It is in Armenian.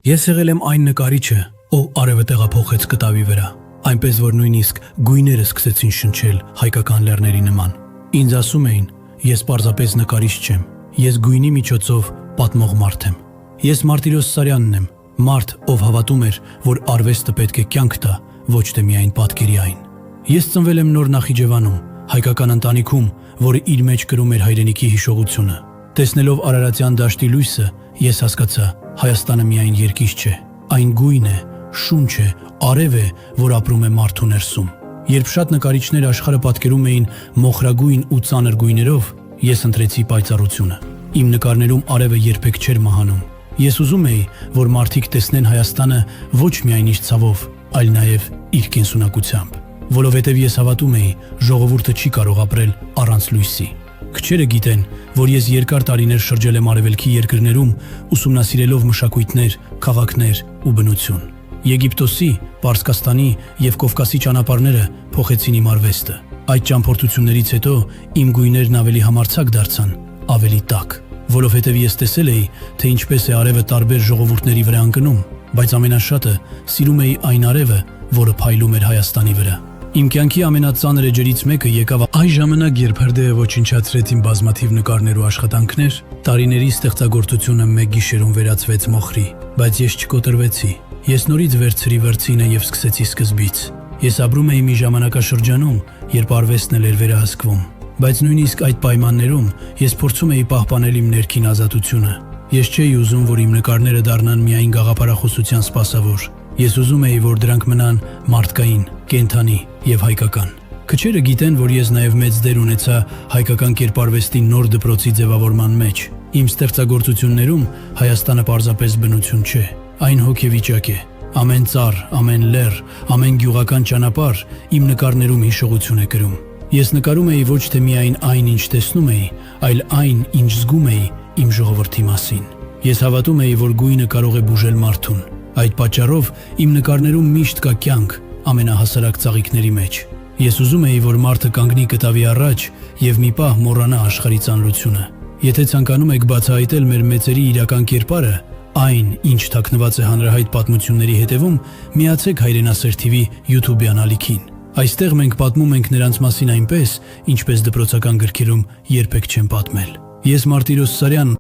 Ես եղել եմ այն նկարիչը, ով արևը տեղափոխեց կտավի վրա, այնպես որ նույնիսկ գույները սկսեցին շնչել հայկական լեռների նման։ Ինձ ասում էին, ես պարզապես նկարիչ չեմ, ես գույնի միջոցով պատմող մարդ եմ։ Ես Մարտիրոս Սարյանն եմ, մարդ, ով հավատում էր, որ արվեստը պետք է կյանք տա, ոչ թե միայն պատկերի այն։ Ես ծնվել եմ Նոր Նախիջևանում, հայկական ընտանիքում, որը իր մեջ կրում էր հայրենիքի հիշողությունը։ Տեսնելով Արարատյան դաշտի լույսը, ես հասկացա, Հայաստանը միայն երկիր չէ, այն գույն է, շունչ է, արև է, որ ապրում է մարդու ներսում։ Երբ շատ նկարիչներ աշխարհը պատկերում էին մոխրագույն ու ծանր գույներով, ես ընտրեցի պայծառությունը։ Իմ նկարներում արևը երբեք չէր մահանում։ Ես ուզում էի, որ մարդիկ տեսնեն Հայաստանը ոչ միայն իր ցավով, այլ նաև իր կենսունակությամբ, որովհետև ես հավատում էի, ժողովուրդը չի կարող ապրել առանց լույսի։ Քչերը գիտեն, որ ես երկար տարիներ շրջել եմ արևելքի երկրներում, ուսումնասիրելով մշակույթներ, քաղաքներ ու բնություն։ Եգիպտոսի, Պարսկաստանի և Կովկասի ճանապարհները փոխեցին իմ արվեստը։ Այդ ճամփորդություններից հետո իմ գույներն ավելի համարձակ դարձան, ավելի տաք, որովհետև ես տեսել էի, թե ինչպես է արևը տարբեր ժողովուրդների վրա ընկնում, բայց ամենաշատը սիրում էի այն արևը, որը փայլում էր Հայաստանի վրա։ Իմ կյանքի ամենածանր էջերից մեկը եկավ այն ժամանակ, երբ հրդեհը ոչնչացրեց իմ բազմաթիվ նկարներ ու աշխատանքներ, տարիների ստեղծագործությունը մեկ գիշերում վերածվեց մոխրի, բայց ես չկոտրվեցի։ Ես նորից վերցրի վերցինը և սկսեցի սկզբից։ Ես ապրում էի մի ժամանակաշրջանում, երբ արվեստն էլ էր վերահսկվում, բայց նույնիսկ այդ պայմաններում ես փորձում էի պահպանել իմ ներքին ազատությունը։ Ես չէի ուզում, որ իմ նկարները դառնան միայն գաղափարախոսության սպասավոր։ Ես ուզում էի, որ դրանք մնան մարդկային, կենդանի և հայկական։ Քչերը գիտեն, որ ես նաև մեծ դեր ունեցա հայկական կերպարվեստի նոր դպրոցի ձևավորման մեջ։ Իմ ստեղծագործություններում Հայաստանը պարզապես բնություն չէ, այն հոգեվիճակ է։ Ամեն ծառ, ամեն լեռ, ամեն գյուղական ճանապարհ իմ նկարներում հիշողություն է կրում։ Ես նկարում էի ոչ թե միայն այն, ինչ տեսնում էի, այլ այն, ինչ զգում էի իմ ժողովրդի մասին։ Ես հավատում էի, որ գույնը կարող է բուժել մարդուն։ Այդ պատճառով իմ նկարներում միշտ կա կյանք ամենահասարակ ծաղիկների մեջ։ Ես ուզում էի, որ մարդը կանգնի կտավի առաջ և մի պահ մոռանա աշխարհի ծանրությունը։ Եթե ցանկանում եք բացահայտել մեր մեծերի իրական կերպարը, այն, ինչ թաքնված է հանրահայտ պատմությունների հետևում, միացեք Հայրենասեր TV YouTube-յան ալիքին։ Այստեղ մենք պատմում ենք նրանց մասին այնպես, ինչպես դպրոցական գրքերում երբեք չեն պատմել։ Ես Մարտիրոս Սարյան